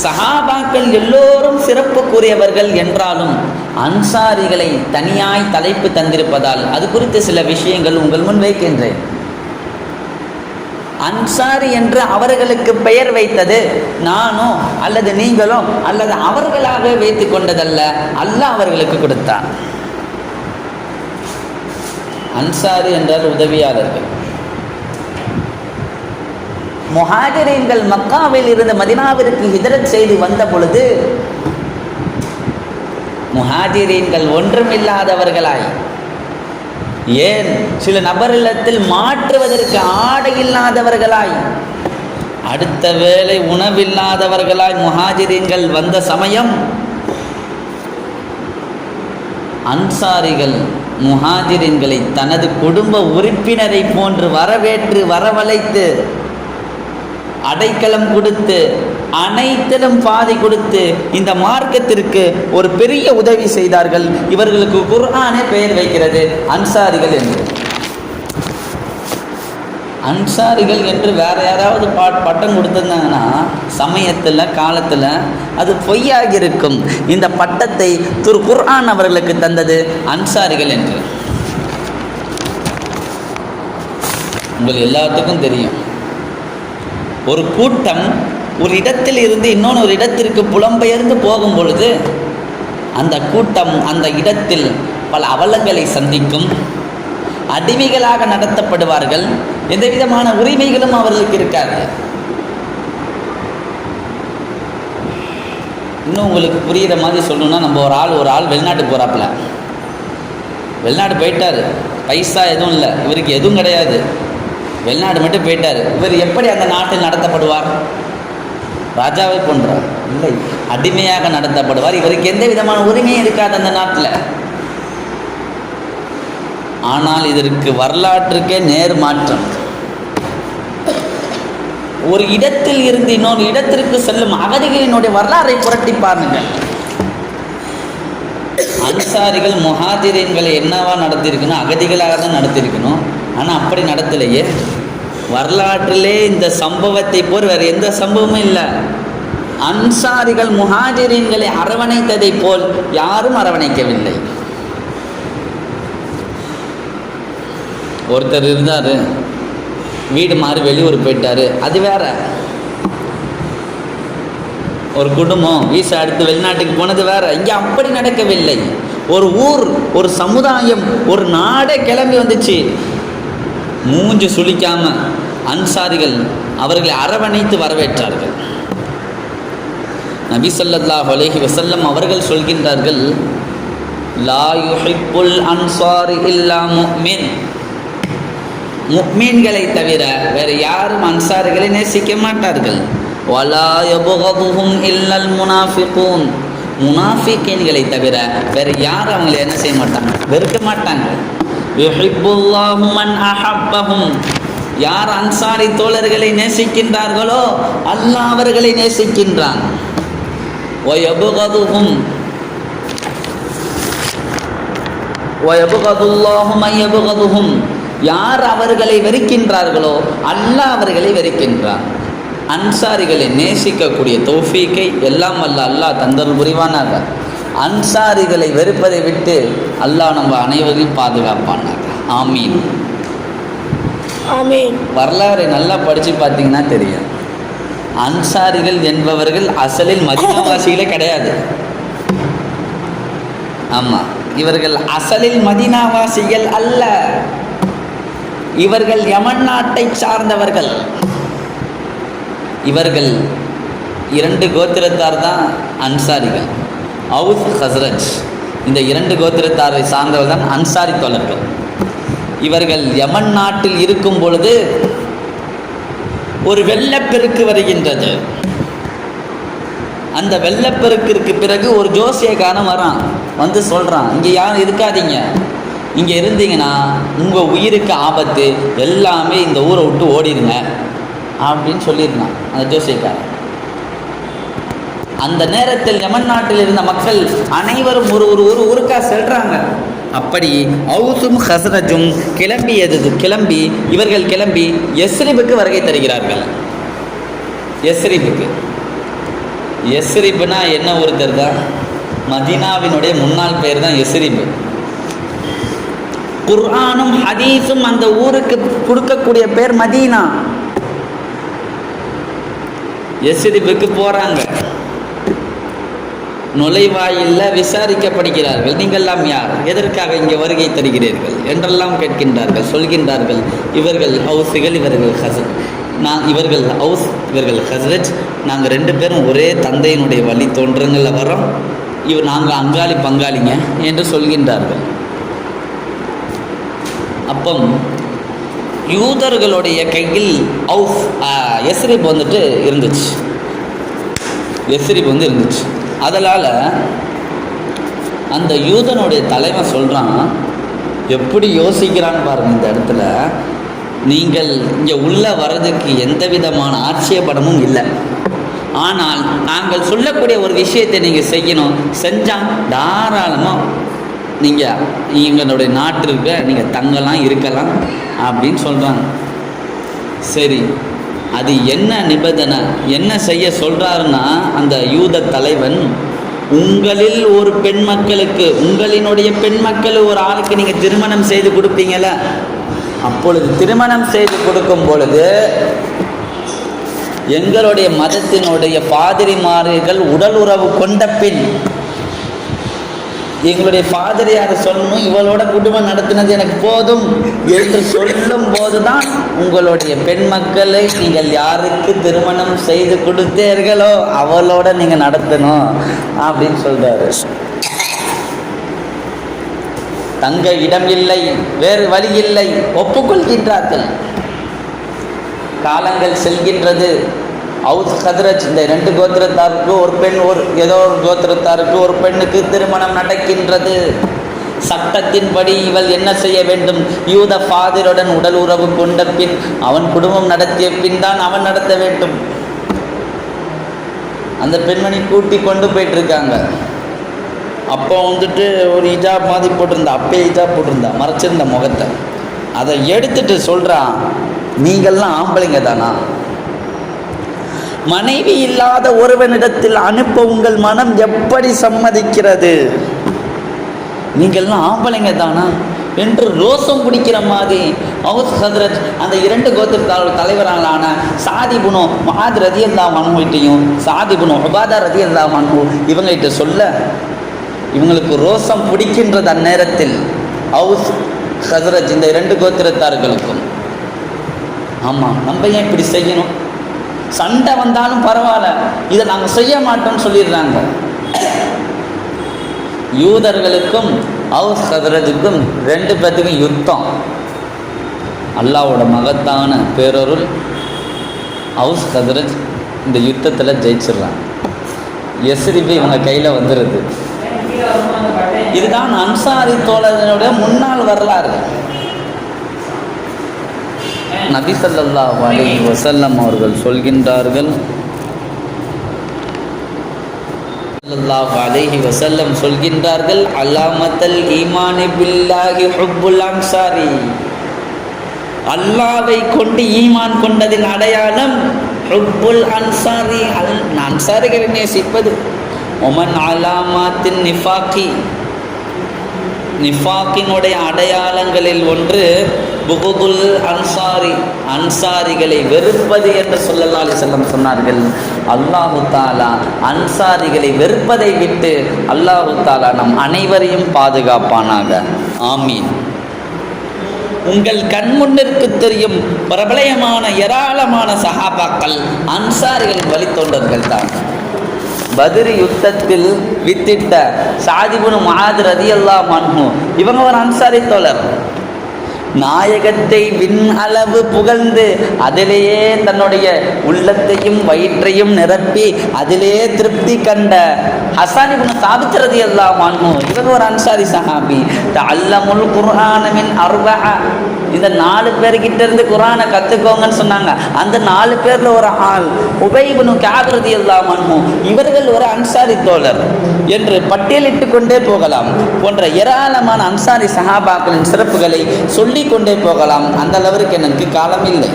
சஹாபாக்கள் எல்லோரும் சிறப்புக்குரியவர்கள் என்றாலும் அன்சாரிகளை தனியாய் தலைப்பு தந்திருப்பதால் அது குறித்து சில விஷயங்கள் உங்கள் முன் வைக்கின்றேன். அன்சாரி என்று அவர்களுக்கு பெயர் வைத்தது நானோ அல்லது நீங்களோ அல்லது அவர்களாக வைத்து கொண்டதல்ல, அல்லாஹ் அவர்களுக்கு கொடுத்தார். அன்சாரி என்றால் உதவியாளர்கள். முஹாஜிரீன்கள் மக்காவில் இருந்து மதீனாவிற்கு ஹிஜ்ரத் செய்து வந்த பொழுது முஹாஜிரீன்கள் ஒன்றுமில்லாதவர்களாய், ஏன் சில நபரிடத்தில் மாற்றுவதற்கு ஆடை இல்லாதவர்களாய், அடுத்த வேளை உணவில்லாதவர்களாய் முஹாஜிரீன்கள் வந்த சமயம் அன்சாரிகள் முஹாஜிரீன்களை தனது குடும்ப உறுப்பினரை போன்று வரவேற்று வரவழைத்து அடைக்கலம் கொடுத்து அனைத்திலும் பாதி கொடுத்து இந்த மார்க்கத்திற்கு ஒரு பெரிய உதவி செய்தார்கள். இவர்களுக்கு குர்ஆனே பெயர் வைக்கிறது அன்சாரிகள் என்று. அன்சாரிகள் என்று வேற யாராவது பட்டம் கொடுத்திருந்தாங்கன்னா சமயத்தில் காலத்தில் அது பொய்யாகி இருக்கும். இந்த பட்டத்தை குர்ஆன் அவர்களுக்கு தந்தது அன்சாரிகள் என்று. உங்கள் எல்லாத்துக்கும் தெரியும், ஒரு கூட்டம் ஒரு இடத்தில் இருந்து இன்னொன்று ஒரு இடத்திற்கு புலம்பெயர்ந்து போகும் பொழுது அந்த கூட்டம் அந்த இடத்தில் பல அவலங்களை சந்திக்கும், அடிமைகளாக நடத்தப்படுவார்கள், எந்த விதமான உரிமைகளும் அவர்களுக்கு இருக்காது. இன்னும் உங்களுக்கு புரிகிற மாதிரி சொல்லணும்னா, நம்ம ஒரு ஆள் வெளிநாட்டுக்கு போகிறாப்புல, வெளிநாடு போயிட்டார், பைசா எதுவும் இல்லை, இவருக்கு எதுவும் கிடையாது, வெளிநாடு மட்டும் போயிட்டார். இவர் எப்படி அந்த நாட்டில் நடத்தப்படுவார்? ராஜாவை போன்றார் இல்லை, அடிமையாக நடத்தப்படுவார். இவருக்கு எந்த விதமான உரிமையும் இருக்காது அந்த நாட்டில். ஆனால் இதற்கு வரலாற்றுக்கே நேர் மாற்றம். ஒரு இடத்தில் இருந்து இன்னொரு இடத்திற்கு செல்லும் அகதிகளினுடைய வரலாறை புரட்டி பாருங்கள். அன்சாரிகள் முஹாஜிரீன்களை என்னவா நடத்தியிருக்கணும்? அகதிகளாக தான் நடத்தியிருக்கணும். ஆனால் அப்படி நடத்தலையே. வரலாற்றிலே இந்த சம்பவத்தை போல் வேறு எந்த சம்பவமும் இல்லை. அன்சாரிகள் முஹாஜிரீன்களை அரவணைத்ததை போல் யாரும் அரவணைக்கவில்லை. ஒருத்தர் இருந்தார், வீடு மாறி வெளியூர் போயிட்டார், அது வேற. ஒரு குடும்பம் வீசா எடுத்து வெளிநாட்டுக்கு போனது வேற. இங்கே அப்படி நடக்கவில்லை. ஒரு ஊர், ஒரு சமுதாயம், ஒரு நாடே கிளம்பி வந்துச்சு. மூஞ்சு சுளிக்காம அன்சாரிகள் அவர்களை அரவணைத்து வரவேற்றார்கள். நபி ஸல்லல்லாஹு அலைஹி வஸல்லம் அவர்கள் சொல்கின்றார்கள், லா யுஹிப்புல் அன்சாரி இல்லா முஃமின். முஃமின்களை தவிர வேறு யாரும் அன்சாரிகளை நேசிக்க மாட்டார்கள். வலா யபகதுஹும் இல்லல் முனாஃபிகூன். முனாஃபிகீன்களை தவிர வேறு யாரும் அவங்களை என்ன செய்ய மாட்டாங்க? வெறுக்க மாட்டாங்க. யுஹிப்புல்லாஹு மன் அஹப்பஹும். யார் அன்சாரி தோழர்களை நேசிக்கின்றார்களோ அல்லாஹ் அவர்களை நேசிக்கின்றான். வயபகதுஹும் வயபகதுல்லாஹு மன் யபகதுஹும். யார் அவர்களை வெறுக்கின்றார்களோ அல்லாஹ் அவர்களை வெறுக்கின்றான். அன்சாரிகளை நேசிக்கக்கூடிய தௌஃபீக்கை எல்லாம் அல்லாஹ் தந்தருள் புரிவானாக. அன்சாரிகளை வெறுப்பதை விட்டு அல்லாஹ் நம்ம அனைவரையும் பாதுகாப்பானாக. ஆமீன், ஆமீன். வரலாறை நல்லா படித்து பார்த்தீங்கன்னா தெரியும், அன்சாரிகள் என்பவர்கள் அசலில் மதீனாவாசிகளே கிடையாது. ஆமாம், இவர்கள் அசலில் மதீனாவாசிகள் அல்ல. இவர்கள் யமன் நாட்டை சார்ந்தவர்கள். இவர்கள் 2 கோத்திரத்தார் தான் அன்சாரிகள், அவுஸ் ஹஸ்ரஜ். இந்த 2 கோத்திரத்தாரை சார்ந்தவர்கள் தான் அன்சாரி தோழர்கள். இவர்கள் யமன் நாட்டில் இருக்கும் பொழுது ஒரு வெள்ளப்பெருக்கு வருகின்றது. அந்த வெள்ளப்பெருக்கிற்கு பிறகு ஒரு ஜோசியக்காரன் வரான், வந்து சொல்கிறான், இங்கே யாரும் இருக்காதீங்க, இங்கே இருந்தீங்கன்னா உங்கள் உயிருக்கு ஆபத்து, எல்லாமே இந்த ஊரை விட்டு ஓடிடுங்க அப்படின்னு சொல்லியிருந்தான் அந்த ஜோசியக்காரன். அந்த நேரத்தில் யமன் நாட்டில் இருந்த மக்கள் அனைவரும் ஒரு ஊருக்கா செல்றாங்க. அப்படி அவுஸும் ஹஸ்ரஜும் கிளம்பி இவர்கள் கிளம்பி யஸ்ரிபுக்கு வருகை தருகிறார்கள். யஸ்ரிபுக்கு எஸ்ரிப்னா என்ன ஊர் தெரியுதா? மதீனாவினுடைய முன்னாள் பெயர் தான் எஸ்ரிப். குர்ஆனும் ஹதீஸும் அந்த ஊருக்கு கொடுக்கக்கூடிய பேர் மதீனா. எஸ்ரிப்புக்கு போறாங்க, நுழைவாயில்ல விசாரிக்கப்படுகிறார்கள். நீங்கள்லாம் யார், எதற்காக இங்கே வருகை தருகிறீர்கள் என்றெல்லாம் கேட்கின்றார்கள். சொல்கின்றார்கள், இவர்கள் ஹவுஸுகள், இவர்கள் ஹசரத். இவர்கள் ஹவுஸ், இவர்கள் ஹசரத். நாங்கள் 2 பேரும் ஒரே தந்தையினுடைய வழி தோன்றங்களில் வரோம். நாங்கள் அங்காளி பங்காளிங்க என்று சொல்கின்றார்கள். அப்போ யூதர்களுடைய கையில் எஸ்ரிப் வந்துட்டு இருந்துச்சு. எஸ்ரிப் இருந்துச்சு. அதனால் அந்த யூதனுடைய தலைவன் சொல்கிறான், எப்படி யோசிக்கிறான்னு பாருங்கள். இந்த இடத்துல நீங்கள் இங்கே உள்ளே வர்றதுக்கு எந்த விதமான ஆட்சேபனமும் இல்லை. ஆனால் நாங்கள் சொல்லக்கூடிய ஒரு விஷயத்தை நீங்கள் செய்யணும். செஞ்சால் தாராளமாக நீங்கள் எங்களுடைய நாட்டிற்கு நீங்கள் தங்கலாம், இருக்கலாம் அப்படின்னு சொல்கிறாங்க. சரி, அது என்ன நிபந்தனை, என்ன செய்ய சொல்கிறாருன்னா, அந்த யூத தலைவன், உங்களில் ஒரு பெண் மக்களுக்கு, உங்களினுடைய பெண் மக்கள் ஒரு ஆளுக்கு நீங்கள் திருமணம் செய்து கொடுப்பீங்கள, அப்பொழுது திருமணம் செய்து கொடுக்கும் பொழுது எங்களுடைய மதத்தினுடைய பாதிரிமார்கள் உடல் உறவு கொண்ட பின் எங்களுடைய பாதிரியார் சொல்லணும், இவளோட குடும்பம் நடத்தினது எனக்கு போதும் என்று சொல்லும் போதுதான் உங்களுடைய பெண் மக்களை நீங்கள் யாருக்கு திருமணம் செய்து கொடுத்தீர்களோ அவளோட நீங்கள் நடத்தணும் அப்படின்னு சொல்றாரு. தங்க இடம் இல்லை, வேறு வழி இல்லை, ஒப்புக்கொள்கின்றார்கள். காலங்கள் செல்கின்றது. ஹவுஸ் ஹதரஜ் இந்த 2 கோத்திரத்தாருக்கு ஒரு பெண், ஏதோ ஒரு கோத்திரத்தாருக்கு ஒரு பெண்ணுக்கு திருமணம் நடக்கின்றது. சட்டத்தின்படி இவள் என்ன செய்ய வேண்டும்? யூத ஃபாதருடன் உடல் உறவு கொண்ட பின், அவன் குடும்பம் நடத்திய பின் தான் அவன் நடத்த வேண்டும். அந்த பெண்மணி கூட்டி கொண்டு போயிட்டு இருக்காங்க. அப்போ வந்துட்டு ஒரு ஹிஜாப் மாதிரி போட்டிருந்தா, அப்பே ஹிஜாப் போட்டிருந்தா, மறைச்சிருந்த முகத்தை. அதை எடுத்துட்டு சொல்கிறான், நீங்கள்லாம் ஆம்பளைங்க தானா? மனைவி இல்லாத ஒருவனிடத்தில் அனுப்ப உங்கள் மனம் எப்படி சம்மதிக்கிறது? நீங்கள்லாம் ஆம்பளைங்க தானா என்று ரோசம் பிடிக்கிற மாதிரி ஹவுஸ் ஹதரத் அந்த 2 கோத்திரத்தாரோட தலைவரான சாதிபுனு மஹாத் ரதியல்லாஹு அன்ஹுவையும் சாதிபுனு உபாதா ரதியல்லாஹு அன்ஹு இவங்ககிட்ட சொல்ல, இவங்களுக்கு ரோசம் பிடிக்கின்றது. அந்நேரத்தில் ஹவுஸ் ஹதரத் இந்த 2 கோத்திரத்தார்களுக்கும், ஆமாம் நம்ம ஏன் இப்படி செய்யணும், சண்டை வந்தாலும் பரவாயில்ல, இதை நாங்கள் செய்ய மாட்டோம்னு சொல்லிடுறாங்க. யூதர்களுக்கும் ஹவுஸ் ஹதரத்துக்கும் 2 பேர்த்துக்கும் யுத்தம். அல்லாஹ்வோட மகத்தான பேரருள், ஹவுஸ் ஹதரத் இந்த யுத்தத்தில் ஜெயிச்சிடுறாங்க. எஸ்ரிப் இவங்க கையில் வந்துடுது. இதுதான் அன்சாரி தோழர்களுடைய முன்னாள் வரலாறு. நபி ஸல்லல்லாஹு அலைஹி வஸல்லம் அவர்கள் சொல்கின்றார்கள், ஸல்லல்லாஹு அலைஹி வஸல்லம் சொல்கின்றார்கள், அலாமத்தல் ஈமானி பில்லாஹி ஹுப்புல் அன்சாரி. அல்லாஹ்வை கொண்டு ஈமான் கொண்டதின் அடையாளம் ஹுப்புல் அன்சாரி, அன்சாரிகளை நேசிப்பது. ஒமன் அலாமாத்தின் நிஃபாக்கி, நிஃபாக்கினுடைய அடையாளங்களில் ஒன்று புகுதுல் அன்சாரி, அன்சாரிகளை வெறுப்பது என்று ஸல்லல்லாஹு அலைஹி வஸல்லம் சொன்னார்கள். அல்லாஹு தஆலா அன்சாரிகளை வெறுப்பதை விட்டு அல்லாஹு தஆலா நம் அனைவரையும் பாதுகாப்பானாக. ஆமீன். உங்கள் கண்முன்னிற்கு தெரியும் பிரபலயமான ஏராளமான சஹாபாக்கள் அன்சாரிகளின் வழித்தோன்றர்கள் தான். பத்ர் யுத்தத்தில் வித்திட்ட சாத் இப்னு முஆத் ரலியல்லாஹு அன்ஹு இவங்க ஒரு அன்சாரி தோழர். நாயகத்தை விண் அளவு புகழ்ந்து அதிலேயே தன்னுடைய உள்ளத்தையும் வயிற்றையும் நிரப்பி அதிலே திருப்தி கண்ட ஹஸன் இப்னு சாபித் ரலியல்லாஹு அன்ஹு இவங்க ஒரு அன்சாரி சஹாபி. தஅல்லமுல் குர்ஆன மின் அர்பஅ, இந்த 4 பேர்கிட்ட இருந்து குர்ஆனை கற்றுக்கோங்கன்னு சொன்னாங்க. அந்த 4 பேர்ல ஒரு ஆள் உபை இப்னு கஅப் ரலியல்லாஹு அன்ஹு, இவர்கள் ஒரு அன்சாரி தோழர் என்று பட்டியலிட்டு கொண்டே போகலாம். போன்ற ஏராளமான அன்சாரி சஹாபாக்களின் சிறப்புகளை சொல்லி கொண்டே போகலாம். அந்த அளவிற்கு எனக்கு காலம் இல்லை.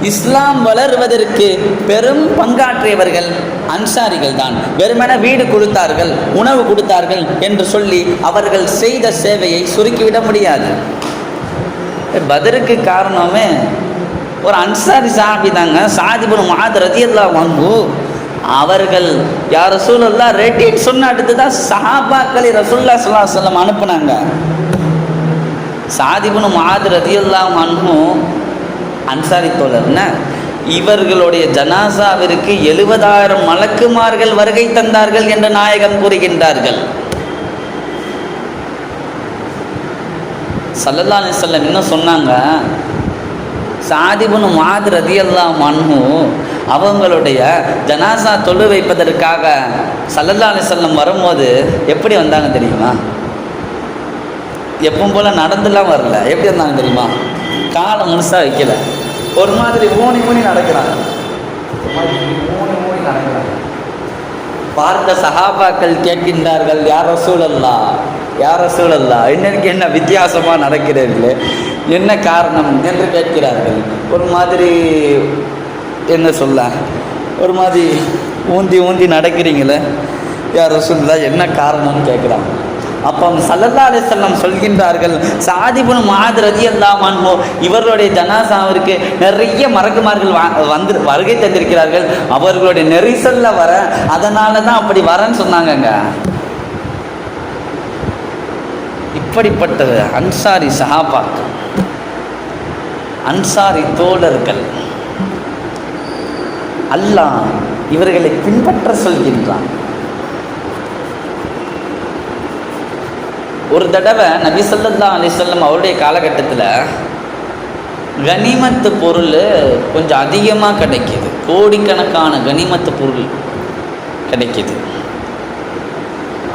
இஸ்லாம் வளர்வதற்கு பெரும் பங்காற்றியவர்கள் அன்சாரிகள் தான். வெறுமன வீடு கொடுத்தார்கள், உணவு கொடுத்தார்கள் என்று சொல்லி அவர்கள் செய்த சேவையை சுருக்கிவிட முடியாது. பத்ருக்கு காரணமே ஒரு அன்சாரி சஹாபி தாங்க, சாத் இப்னு முஆத் ரலியல்லாஹு அன்ஹு. அவர்கள் யா ரசூலல்லாஹ் ரெடின்னு சொன்ன அடுத்து தான் சஹாபாக்களை ரசூலுல்லாஹ் ஸல்லல்லாஹு அலைஹி வஸல்லம் அனுப்புனாங்க. சாத் இப்னு முஆத் ரலியல்லாஹு அன்ஹு அன்சாரி தோழர்னா, இவர்களுடைய ஜனாசாவிற்கு 70,000 மலக்குமார்கள் வருகை தந்தார்கள் என்று நாயகம் கூறுகின்றார்கள். ஸல்லல்லாஹு அலைஹி வஸல்லம் இன்னும் சொன்னாங்க, சாத் இப்னு முஆத் ரலியல்லாஹு அன்ஹு அவங்களுடைய ஜனாசா தொழு வைப்பதற்காக ஸல்லல்லாஹு அலைஹி வஸல்லம் வரும்போது எப்படி வந்தாங்க தெரியுமா? எப்பவும் போல நடந்துலாம் வரல. எப்படி வந்தாங்க தெரியுமா? காலை முழுசாக வைக்கல, ஒரு மாதிரி ஊனி ஊனி நடக்கிறாங்க. பார்த்த சஹாபாக்கள் கேட்கின்றார்கள், யார் ரசூலல்லாஹ், யார் ரசூலல்லாஹ், இன்னைக்கு என்ன வித்தியாசமாக நடக்கிறீர்களே, என்ன காரணம் என்று கேட்கிறார்கள். ஒரு மாதிரி என்ன சொல்ல, ஒரு மாதிரி ஊந்தி ஊந்தி நடக்கிறீங்களே, யார் ரசூலல்லாஹ், என்ன காரணம்னு கேட்குறாங்க. அப்போ ஸல்லல்லாஹு அலைஹி வஸல்லம் சொல்கின்றார்கள், சாத் இப்னு முஆத் ரலியல்லாஹு அன்ஹு இவர்களுடைய ஜனாசாவிற்கு நிறைய மலக்குமார்கள் வருகை தந்திருக்கிறார்கள், அவர்களுடைய நெரிசல்ல வர, அதனால தான் அப்படி வரேன்னு சொன்னாங்கங்க. இப்படிப்பட்ட அன்சாரி சஹாபாக்கள், அன்சாரி தோழர்கள், அல்லாஹ் இவர்களை பின்பற்ற சொல்கின்றான். ஒரு தடவை நபி ஸல்லல்லாஹு அலைஹி வஸல்லம் அவருடைய காலகட்டத்தில் கனிமத்து பொருள் கொஞ்சம் அதிகமாக கிடைக்கிது, கோடிக்கணக்கான கனிமத்து பொருள் கிடைக்கிது.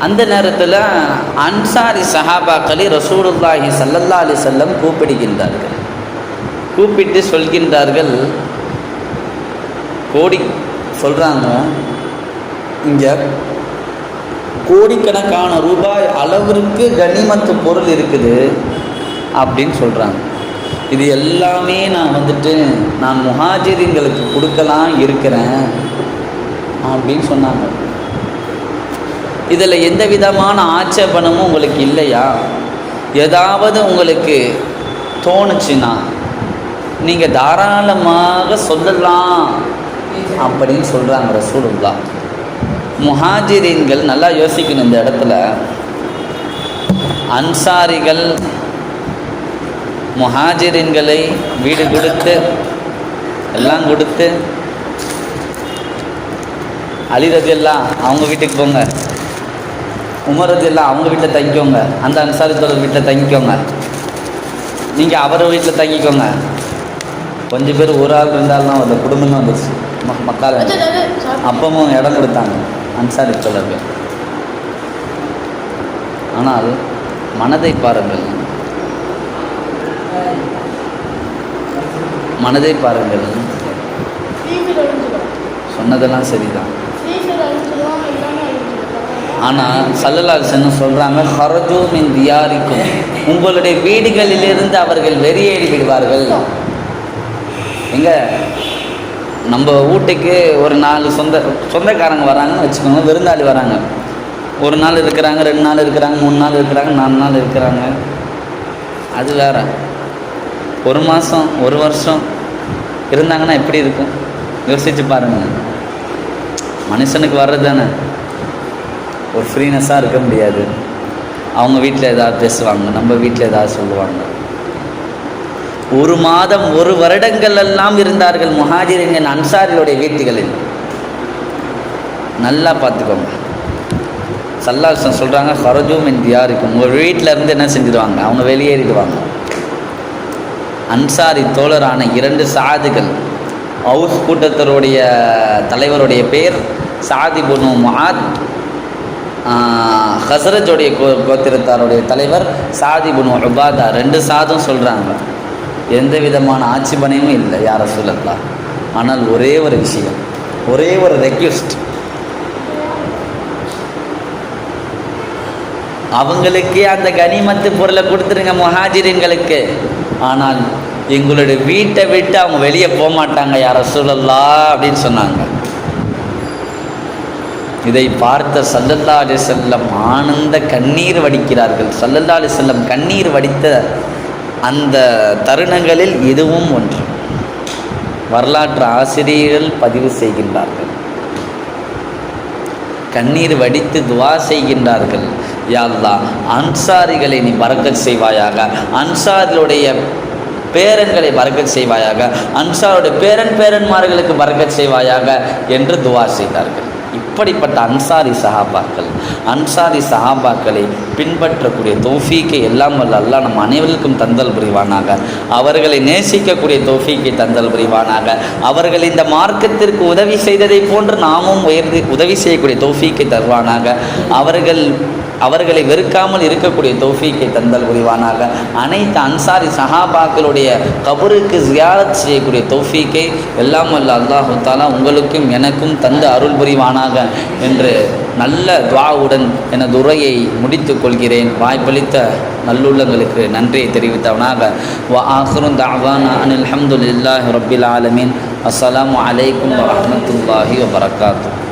அந்த நேரத்தில் அன்சாரி சஹாபாக்களை ரசூலுல்லாஹி ஸல்லல்லாஹு அலைஹி வஸல்லம் கூப்பிடுகின்றார்கள். கூப்பிட்டு சொல்கின்றார்கள், கோடி சொல்கிறாங்க, இங்கே கோடிக்கணக்கான ரூபாய் அளவிற்கு கனிமத்து பொருள் இருக்குது அப்படின்னு சொல்கிறாங்க. இது எல்லாமே நான் முஹாஜிரின்களுக்கு கொடுக்கலாம் இருக்கிறேன் அப்படின்னு சொன்னாங்க. இதில் எந்த விதமான ஆட்சேபனமும் உங்களுக்கு இல்லையா? ஏதாவது உங்களுக்கு தோணுச்சுன்னா நீங்கள் தாராளமாக சொல்லலாம் அப்படின்னு சொல்கிறாங்க ரசூலுல்லாஹ். முஹாஜிரீன்கள் நல்லா யோசிக்கணும் இந்த இடத்துல. அன்சாரிகள் முஹாஜிரீன்களை வீடு கொடுத்து எல்லாம் கொடுத்து, அலி ரலியல்லாஹு அவங்க வீட்டுக்கு போங்க, உமர் ரலியல்லாஹு அவங்க வீட்டில் தங்கிக்கோங்க, அந்த அன்சாரி தோழர் வீட்டில் தங்கிக்கோங்க, நீங்கள் அவர் வீட்டில் தங்கிக்கோங்க. கொஞ்சம் பேர் ஒரு ஆள் இருந்தாலும் அந்த குடும்பம் வந்துச்சு மக்கள். அப்பவும் இடம் கொடுத்தாங்க அன்சாரி தோழர்கள். ஆனால் மனதை பாருங்கள், மனதை பாருங்கள். சொன்னதெல்லாம் சரிதான், ஆனால் ஸல்லல்லாஹு அலைஹி வஸல்லம் சொல்கிறாங்க, ஹரஜூ மின் தியாரிக்கும், உங்களுடைய வீடுகளிலிருந்து அவர்கள் வெளியேறி விடுவார்கள். எங்கே நம்ம வீட்டுக்கு ஒரு 4 சொந்தக்காரங்க வராங்கன்னு வச்சுக்கோங்க, விருந்தாளி வராங்க, ஒரு நாள் இருக்கிறாங்க, 2 நாள் இருக்கிறாங்க, 3 நாள் இருக்கிறாங்க, 4 நாள் இருக்கிறாங்க, அது வேற. 1 மாதம் 1 வருஷம் இருந்தாங்கன்னா எப்படி இருக்கும் யோசிச்சு பாருங்கள். மனுஷனுக்கு வர்றது தானே, ஒரு ஃப்ரீனஸாக இருக்க முடியாது. அவங்க வீட்டில் ஏதாவது பேசுவாங்க, நம்ம வீட்டில் ஏதாவது சொல்லுவாங்க. 1 மாதம் 1 வருடங்கள் எல்லாம் இருந்தார்கள் முஹாஜிரின் அன்சாரிகளுடைய வீட்டுகளில். நல்லா பார்த்துக்கோங்க. ஸல்லல்லாஹு அலைஹி வஸல்லம் சொல்கிறாங்க, ஹரஜூ மின் தியாரிக்கும், உங்கள் வீட்டில் இருந்து என்ன செஞ்சிடுவாங்க, அவங்க வெளியேறிடுவாங்க. அன்சாரி தோழரான 2 சாதுகள், அவுஸ் கூட்டத்தருடைய தலைவருடைய பேர் சாத் இப்னு முஆத், ஹஸ்ரஜுடைய கோத்திரத்தாருடைய தலைவர் சாத் இப்னு உபாதா. 2 சாதும் சொல்கிறாங்க, எந்த விதமான ஆட்சேபனையும் இல்லை யா ரசூலல்லாஹ். ஆனால் ஒரே ஒரு விஷயம், ஒரே ஒரு ரெக்வெஸ்ட், அவங்களுக்கே அந்த கனிமத்து பொருளை கொடுத்துருங்க முஹாஜிரின்களுக்கு. ஆனால் எங்களுடைய வீட்டை விட்டு அவங்க வெளியே போக மாட்டாங்க யா ரசூலல்லாஹ் அப்படின்னு சொன்னாங்க. இதை பார்த்த ஸல்லல்லாஹு அலைஹி வஸல்லம் ஆனந்த கண்ணீர் வடிக்கிறார்கள். ஸல்லல்லாஹு அலைஹி வஸல்லம் கண்ணீர் வடித்த அந்த தருணங்களில் இதுவும் ஒன்று. வரலாற்று ஆசிரியர்கள் பதிவு செய்கின்றார்கள். கண்ணீர் வடித்து துவா செய்கின்றார்கள், யா அல்லாஹ் அன்சாரிகளை நீ பரக்கத் செய்வாயாக, அன்சாரிகளுடைய பேரன்களை பரக்கத் செய்வாயாக, அன்சாருடைய பேரன்மார்களுக்கு பரக்கத் செய்வாயாக என்று துவா செய்தார்கள். இப்படிப்பட்ட அன்சாரி சஹாபாக்களை பின்பற்றக்கூடிய தௌஃபீக்கை எல்லாம் வல்ல அல்லாஹ் நம் அனைவருக்கும் தந்தல் புரிவானாக. அவர்களை நேசிக்கக்கூடிய தௌஃபீக்கை தந்தல் புரிவானாக. அவர்கள் இந்த மார்க்கத்திற்கு உதவி செய்ததை போன்று நாமும் உதவி செய்யக்கூடிய தௌஃபீக்கை தருவானாக. அவர்களை வெறுக்காமல் இருக்கக்கூடிய தௌஃபீக்கை தந்தல் புரிவானாக. அனைத்து அன்சாரி சஹாபாக்களுடைய கபருக்கு ஜியாரத் செய்யக்கூடிய தௌஃபீக்கை எல்லாம் வல்ல அல்லாஹு தஆலா உங்களுக்கும் எனக்கும் தந்து அருள் புரிவானாக என்று நல்ல துஆவுடன் எனது உரையை முடித்துக் கொள்கிறேன். வாய்ப்பளித்த நல்லுள்ளங்களுக்கு நன்றியை தெரிவித்தவனாக. வ ஆகிரு தஅவானா அனில் ஹம்துலில்லாஹி ரப்பில் ஆலமீன். அஸ்ஸலாமு அலைக்கும் வரஹ்மத்துல்லாஹி வபரகாத்துஹு.